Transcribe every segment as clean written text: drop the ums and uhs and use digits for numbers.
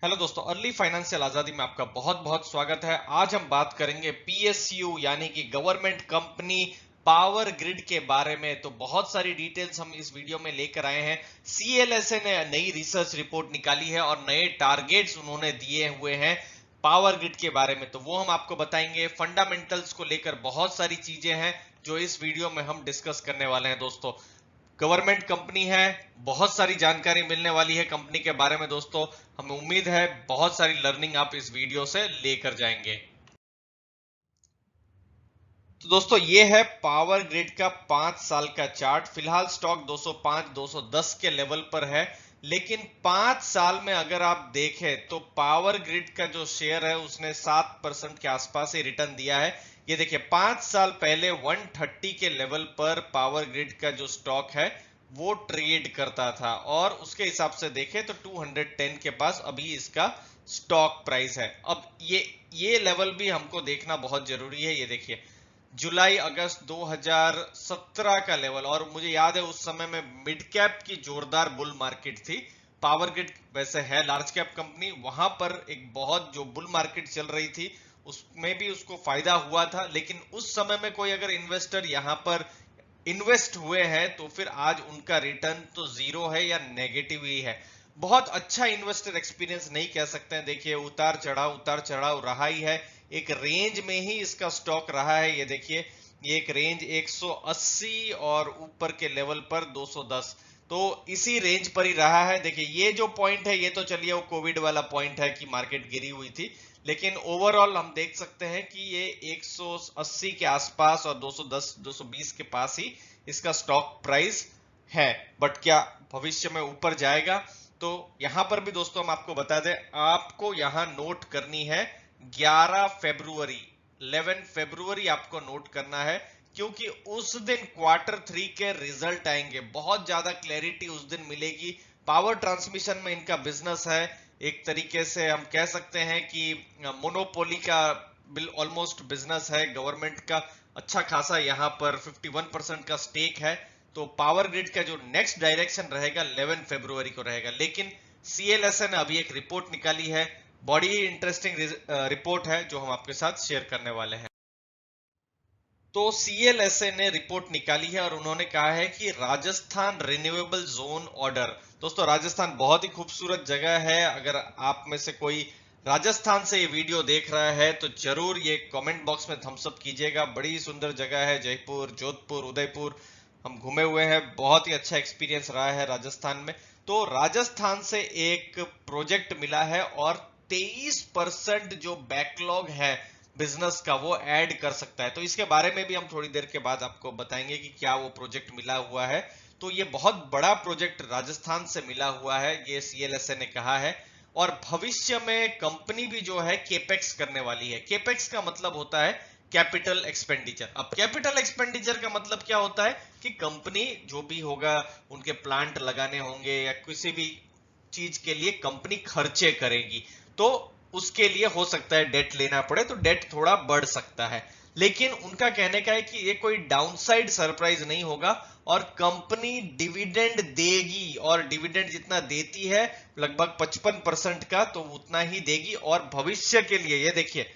Hello दोस्तों, early financial आजादी में आपका बहुत बहुत स्वागत है। आज हम बात करेंगे पीएसयू यानी कि गवर्नमेंट कंपनी पावर ग्रिड के बारे में। तो बहुत सारी डिटेल्स हम इस वीडियो में लेकर आए हैं। सीएलएसए ने नई रिसर्च रिपोर्ट निकाली है और नए टारगेट्स उन्होंने दिए हुए हैं पावर ग्रिड के बारे में, तो वो हम आपको बताएंगे। फंडामेंटल्स को लेकर बहुत सारी चीजें हैं जो इस वीडियो में हम डिस्कस करने वाले हैं दोस्तों। गवर्नमेंट कंपनी है, बहुत सारी जानकारी मिलने वाली है कंपनी के बारे में दोस्तों। हमें उम्मीद है बहुत सारी लर्निंग आप इस वीडियो से लेकर जाएंगे। तो दोस्तों ये है पावर ग्रिड का 5 साल का चार्ट। फिलहाल स्टॉक 205 210 के लेवल पर है, लेकिन 5 साल में अगर आप देखें तो पावर ग्रिड का जो शेयर है उसने 7% के आसपास ही रिटर्न दिया है। ये देखिए 5 साल पहले 130 के लेवल पर पावर ग्रिड का जो स्टॉक है वो ट्रेड करता था, और उसके हिसाब से देखें तो 210 के पास अभी इसका स्टॉक प्राइस है। अब ये लेवल भी हमको देखना बहुत जरूरी है। ये देखिए जुलाई अगस्त 2017 का लेवल, और मुझे याद है उस समय में मिड कैप की जोरदार बुल मार्केट थी। पावर ग्रिड वैसे है लार्ज कैप कंपनी, वहां पर एक बहुत जो बुल मार्केट चल रही थी उसमें भी उसको फायदा हुआ था। लेकिन उस समय में कोई अगर इन्वेस्टर यहां पर इन्वेस्ट हुए हैं तो फिर आज उनका रिटर्न तो जीरो है या नेगेटिव ही है। बहुत अच्छा इन्वेस्टर एक्सपीरियंस नहीं कह सकते हैं। देखिए उतार चढ़ाव रहा ही है। एक रेंज में ही इसका स्टॉक रहा है। ये देखिए ये एक रेंज 180 और ऊपर के लेवल पर 210, तो इसी रेंज पर ही रहा है। देखिए ये जो पॉइंट है ये तो चलिए वो कोविड वाला पॉइंट है कि मार्केट गिरी हुई थी, लेकिन ओवरऑल हम देख सकते हैं कि ये 180 के आसपास और 210 220 के पास ही इसका स्टॉक प्राइस है। बट क्या भविष्य में ऊपर जाएगा? तो यहां पर भी दोस्तों हम आपको बता दें, आपको यहां नोट करनी है 11 फरवरी 11 फरवरी आपको नोट करना है, क्योंकि उस दिन क्वार्टर 3 के रिजल्ट आएंगे। बहुत ज्यादा क्लैरिटी उस दिन मिलेगी। पावर ट्रांसमिशन में इनका बिजनेस है, एक तरीके से हम कह सकते हैं कि मोनोपोली का बिल ऑलमोस्ट बिजनेस है। गवर्नमेंट का अच्छा खासा यहाँ पर 51% का स्टेक है। तो पावर ग्रिड का जो नेक्स्ट डायरेक्शन रहेगा 11 फरवरी को रहेगा। लेकिन सीएलएसए ने अभी एक रिपोर्ट निकाली है, बड़ी ही इंटरेस्टिंग रिपोर्ट है जो हम आपके साथ शेयर करने वाले हैं। तो सीएलएसए ने रिपोर्ट निकाली है और उन्होंने कहा है कि राजस्थान रिन्यूएबल जोन ऑर्डर। दोस्तों राजस्थान बहुत ही खूबसूरत जगह है। अगर आप में से कोई राजस्थान से ये वीडियो देख रहा है तो जरूर ये कमेंट बॉक्स में थम्स अप कीजिएगा। बड़ी सुंदर जगह है, जयपुर जोधपुर उदयपुर हम घूमे हुए हैं, बहुत ही अच्छा एक्सपीरियंस रहा है राजस्थान में। तो राजस्थान से एक प्रोजेक्ट मिला है और 23% जो बैकलॉग है बिजनेस का वो ऐड कर सकता है। तो इसके बारे में भी हम थोड़ी देर के बाद आपको बताएंगे कि क्या वो प्रोजेक्ट मिला हुआ है। तो ये बहुत बड़ा प्रोजेक्ट राजस्थान से मिला हुआ है, ये सीएलएसए ने कहा है। और भविष्य में कंपनी भी जो है केपेक्स करने वाली है। केपेक्स का मतलब होता है कैपिटल एक्सपेंडिचर। अब कैपिटल एक्सपेंडिचर का मतलब क्या होता है कि कंपनी जो भी होगा, उनके प्लांट लगाने होंगे या किसी भी चीज के लिए कंपनी खर्चे करेगी, तो उसके लिए हो सकता है डेट लेना पड़े, तो डेट थोड़ा बढ़ सकता है। लेकिन उनका कहने का है कि ये कोई डाउनसाइड सरप्राइज नहीं होगा और कंपनी डिविडेंड देगी, और डिविडेंड जितना देती है लगभग 55% का, तो उतना ही देगी। और भविष्य के लिए ये देखिए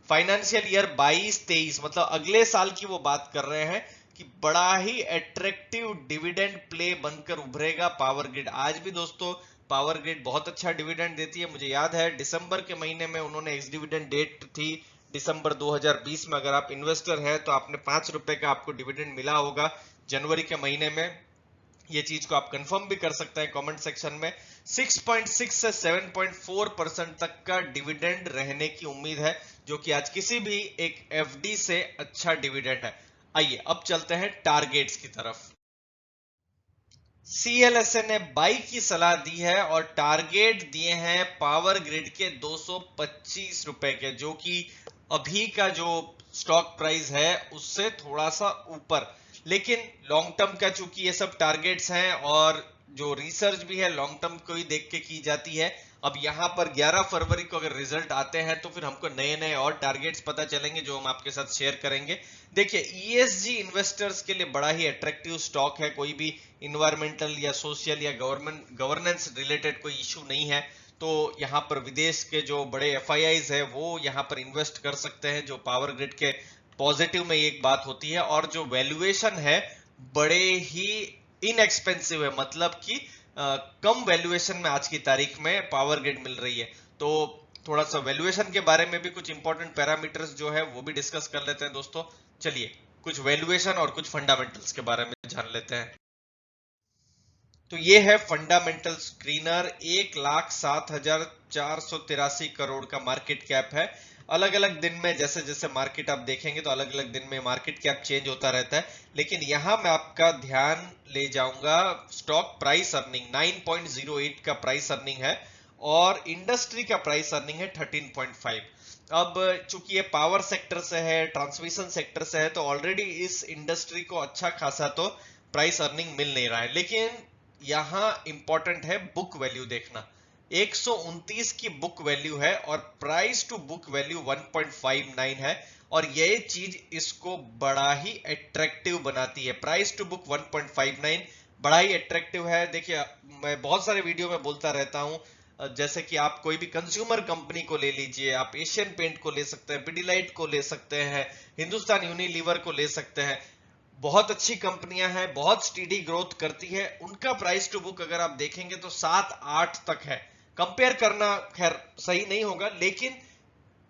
फाइनेंशियल ईयर 22-23 मतलब अगले साल की वो बात कर रहे हैं कि बड़ा ही अट्रैक्टिव डिविडेंड प्ले बनकर उभरेगा पावर ग्रिड। आज भी दोस्तों पावर ग्रिड बहुत अच्छा डिविडेंड देती है। मुझे याद है दिसंबर के महीने में उन्होंने एक्स डिविडेंड डेट थी दिसंबर 2020 में। अगर आप इन्वेस्टर हैं तो आपने 5 रुपए का आपको डिविडेंड मिला होगा जनवरी के महीने में। ये चीज को आप कंफर्म भी कर सकते हैं कमेंट सेक्शन में। 6.6 से 7.4% तक का डिविडेंड रहने की उम्मीद है, जो कि आज किसी भी एक एफडी से अच्छा डिविडेंड है। आइए अब चलते हैं टारगेट्स की तरफ। सीएलएसए ने बाई की सलाह दी है और टारगेट दिए हैं पावर ग्रिड के 225 रुपए के, जो कि अभी का जो स्टॉक प्राइस है उससे थोड़ा सा ऊपर। लेकिन लॉन्ग टर्म का चूंकि ये सब टारगेट्स हैं और जो रिसर्च भी है लॉन्ग टर्म को ही देख के की जाती है। अब यहाँ पर 11 फरवरी को अगर रिजल्ट आते हैं तो फिर हमको नए नए और टारगेट्स पता चलेंगे जो हम आपके साथ शेयर करेंगे। देखिए ईएसजी इन्वेस्टर्स के लिए बड़ा ही अट्रैक्टिव स्टॉक है। कोई भी इन्वायरमेंटल या सोशल या गवर्नमेंट गवर्नेंस रिलेटेड कोई इशू नहीं है, तो यहाँ पर विदेश के जो बड़े FIIs है वो यहाँ पर इन्वेस्ट कर सकते हैं, जो पावर ग्रिड के पॉजिटिव में एक बात होती है। और जो वैल्यूएशन है बड़े ही इनएक्सपेंसिव है, मतलब कि कम वैल्यूएशन में आज की तारीख में पावर ग्रिड मिल रही है। तो थोड़ा सा वैल्यूएशन के बारे में भी कुछ इंपॉर्टेंट पैरामीटर्स जो है वो भी डिस्कस कर लेते हैं दोस्तों। चलिए कुछ वैल्यूएशन और कुछ फंडामेंटल्स के बारे में जान लेते हैं। तो ये है फंडामेंटल स्क्रीनर, 1,07,483 करोड़ का मार्केट कैप है। अलग अलग दिन में जैसे जैसे मार्केट आप देखेंगे तो अलग अलग दिन में मार्केट कैप चेंज होता रहता है, लेकिन यहां मैं आपका ध्यान ले जाऊंगा स्टॉक प्राइस अर्निंग। 9.08 का प्राइस अर्निंग है और इंडस्ट्री का प्राइस अर्निंग है 13.5। अब चूंकि ये पावर सेक्टर से है, ट्रांसमिशन सेक्टर से है, तो ऑलरेडी इस इंडस्ट्री को अच्छा खासा तो प्राइस अर्निंग मिल नहीं रहा है। लेकिन यहां इंपॉर्टेंट है बुक वैल्यू देखना। 129 की बुक वैल्यू है और प्राइस टू बुक वैल्यू 1.59 है, और ये चीज इसको बड़ा ही अट्रैक्टिव बनाती है। प्राइस टू बुक 1.59 बड़ा ही अट्रैक्टिव है। देखिए मैं बहुत सारे वीडियो में बोलता रहता हूं, जैसे कि आप कोई भी कंज्यूमर कंपनी को ले लीजिए, आप एशियन पेंट को ले सकते हैं, पिडिलाइट को ले सकते हैं, हिंदुस्तान यूनिलीवर को ले सकते हैं। बहुत अच्छी कंपनियां हैं, बहुत स्टीडी ग्रोथ करती है। उनका प्राइस टू बुक अगर आप देखेंगे तो 7-8 तक है। कंपेयर करना खैर सही नहीं होगा, लेकिन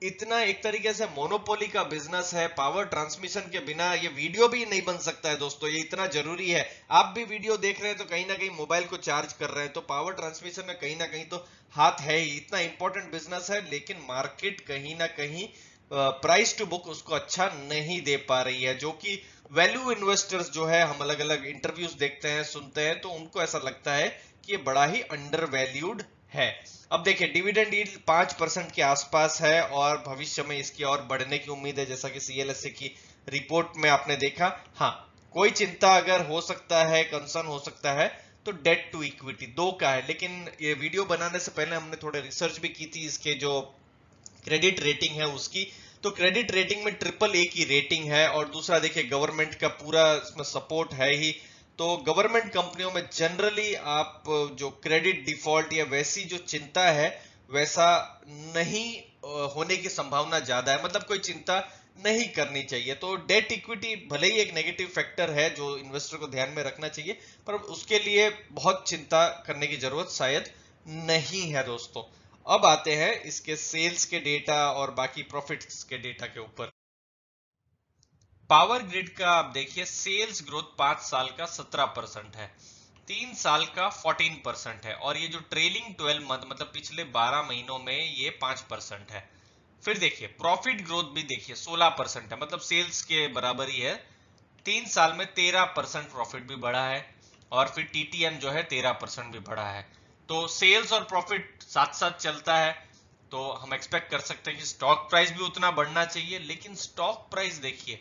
इतना एक तरीके से मोनोपोली का बिजनेस है। पावर ट्रांसमिशन के बिना ये वीडियो भी नहीं बन सकता है दोस्तों, ये इतना जरूरी है। आप भी वीडियो देख रहे हैं तो कहीं ना कहीं मोबाइल को चार्ज कर रहे हैं, तो पावर ट्रांसमिशन में कहीं ना कहीं तो हाथ है ही। इतना इंपॉर्टेंट बिजनेस है, लेकिन मार्केट कहीं ना कहीं प्राइस टू बुक उसको अच्छा नहीं दे पा रही है, जो कि वैल्यू इन्वेस्टर्स जो है, हम अलग अलग इंटरव्यूज देखते हैं, सुनते हैं, तो उनको ऐसा लगता है कि ये बड़ा ही अंडर वैल्यूड है। अब देखिए डिविडेंड यील्ड 5% के आसपास है और भविष्य में इसकी और बढ़ने की उम्मीद है, जैसा कि CLSA की रिपोर्ट में आपने देखा। हाँ, कोई चिंता अगर हो सकता है, कंसर्न हो सकता है, तो डेट टू इक्विटी 2 का है। लेकिन ये वीडियो बनाने से पहले हमने थोड़े रिसर्च भी की थी इसके जो क्रेडिट रेटिंग है उसकी। तो क्रेडिट रेटिंग में AAA की रेटिंग है, और दूसरा देखिए गवर्नमेंट का पूरा इसमें सपोर्ट है ही। तो गवर्नमेंट कंपनियों में जनरली आप जो क्रेडिट डिफॉल्ट या वैसी जो चिंता है वैसा नहीं होने की संभावना ज्यादा है, मतलब कोई चिंता नहीं करनी चाहिए। तो डेट इक्विटी भले ही एक नेगेटिव फैक्टर है जो इन्वेस्टर को ध्यान में रखना चाहिए, पर उसके लिए बहुत चिंता करने की जरूरत शायद नहीं है दोस्तों। अब आते हैं इसके सेल्स के डेटा और बाकी प्रॉफिट्स के डेटा के ऊपर। पावर ग्रिड का आप देखिए सेल्स ग्रोथ 5 साल का 17% है, 3 साल का 14% है, और ये जो ट्रेलिंग 12 मंथ मतलब पिछले 12 महीनों में ये 5% है। फिर देखिए प्रॉफिट ग्रोथ भी देखिए 16% है, मतलब सेल्स के बराबर ही है। 3 साल में 13% प्रॉफिट भी बढ़ा है, और फिर TTM जो है 13% भी बढ़ा है। तो सेल्स और प्रॉफिट साथ साथ चलता है, तो हम एक्सपेक्ट कर सकते हैं कि स्टॉक प्राइस भी उतना बढ़ना चाहिए। लेकिन स्टॉक प्राइस देखिए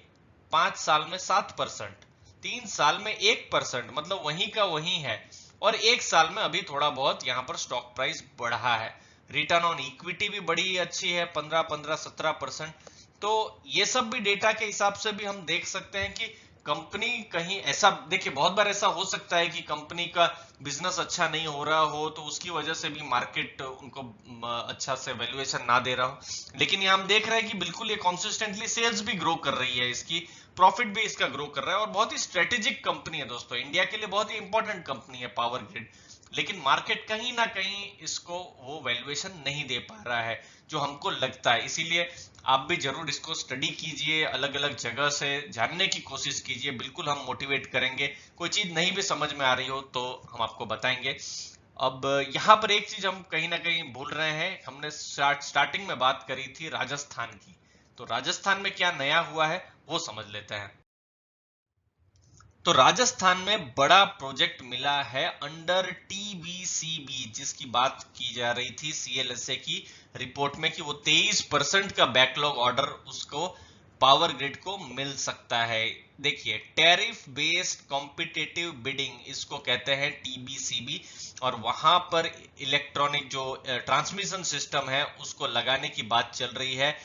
5 साल में 7%, 3 साल में 1%, मतलब वहीं का वहीं है, और 1 साल में अभी थोड़ा बहुत यहां पर स्टॉक प्राइस बढ़ा है। रिटर्न ऑन इक्विटी भी बड़ी अच्छी है, 15-17%। तो ये सब भी डेटा के हिसाब से भी हम देख सकते हैं कि कंपनी कहीं ऐसा, देखिए बहुत बार ऐसा हो सकता है कि कंपनी का बिजनेस अच्छा नहीं हो रहा हो, तो उसकी वजह से भी मार्केट उनको अच्छा से वैल्यूएशन ना दे रहा हो। लेकिन ये हम देख रहे हैं कि बिल्कुल ये कॉन्सिस्टेंटली सेल्स भी ग्रो कर रही है, इसकी प्रॉफिट भी इसका ग्रो कर रहा है, और बहुत ही स्ट्रेटेजिक कंपनी है दोस्तों, इंडिया के लिए बहुत ही इंपॉर्टेंट कंपनी है पावर ग्रिड। लेकिन मार्केट कहीं ना कहीं इसको वो वैल्यूएशन नहीं दे पा रहा है जो हमको लगता है। इसीलिए आप भी जरूर इसको स्टडी कीजिए, अलग अलग जगह से जानने की कोशिश कीजिए, बिल्कुल हम मोटिवेट करेंगे। कोई चीज नहीं भी समझ में आ रही हो तो हम आपको बताएंगे। अब यहाँ पर एक चीज हम कहीं ना कहीं भूल रहे हैं, हमने स्टार्टिंग में बात करी थी राजस्थान की, तो राजस्थान में क्या नया हुआ है वो समझ लेते हैं। तो राजस्थान में बड़ा प्रोजेक्ट मिला है अंडर TBCB, जिसकी बात की जा रही थी CLSA की रिपोर्ट में कि वो 23% का बैकलॉग ऑर्डर उसको पावर ग्रिड को मिल सकता है। देखिए टैरिफ बेस्ड कॉम्पिटिटिव बिडिंग इसको कहते हैं TBCB, और वहां पर इलेक्ट्रॉनिक जो ट्रांसमिशन सिस्टम है उसको लगाने की बात चल रही है।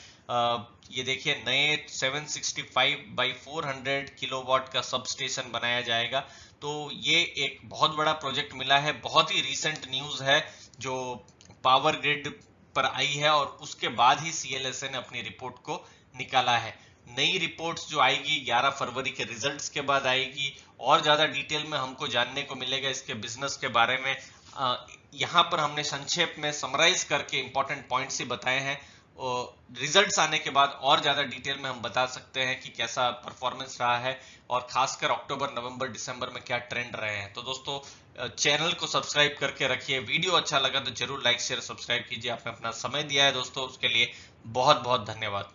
ये देखिए नए 765/400 किलोवाट का सब स्टेशन बनाया जाएगा। तो ये एक बहुत बड़ा प्रोजेक्ट मिला है, बहुत ही रीसेंट न्यूज है जो पावर ग्रिड पर आई है और उसके बाद ही सीएलएसए ने अपनी रिपोर्ट को निकाला है। नई रिपोर्ट्स जो आएगी 11 फरवरी के रिजल्ट्स के बाद आएगी, और ज्यादा डिटेल में हमको जानने को मिलेगा इसके बिजनेस के बारे में। यहाँ पर हमने संक्षेप में समराइज करके इंपॉर्टेंट पॉइंट्स ही बताए हैं। रिजल्ट्स आने के बाद और ज्यादा डिटेल में हम बता सकते हैं कि कैसा परफॉर्मेंस रहा है और खासकर अक्टूबर, नवंबर, दिसंबर में क्या ट्रेंड रहे हैं। तो दोस्तों चैनल को सब्सक्राइब करके रखिए। वीडियो अच्छा लगा तो जरूर लाइक शेयर सब्सक्राइब कीजिए। आपने अपना समय दिया है दोस्तों, उसके लिए बहुत बहुत धन्यवाद।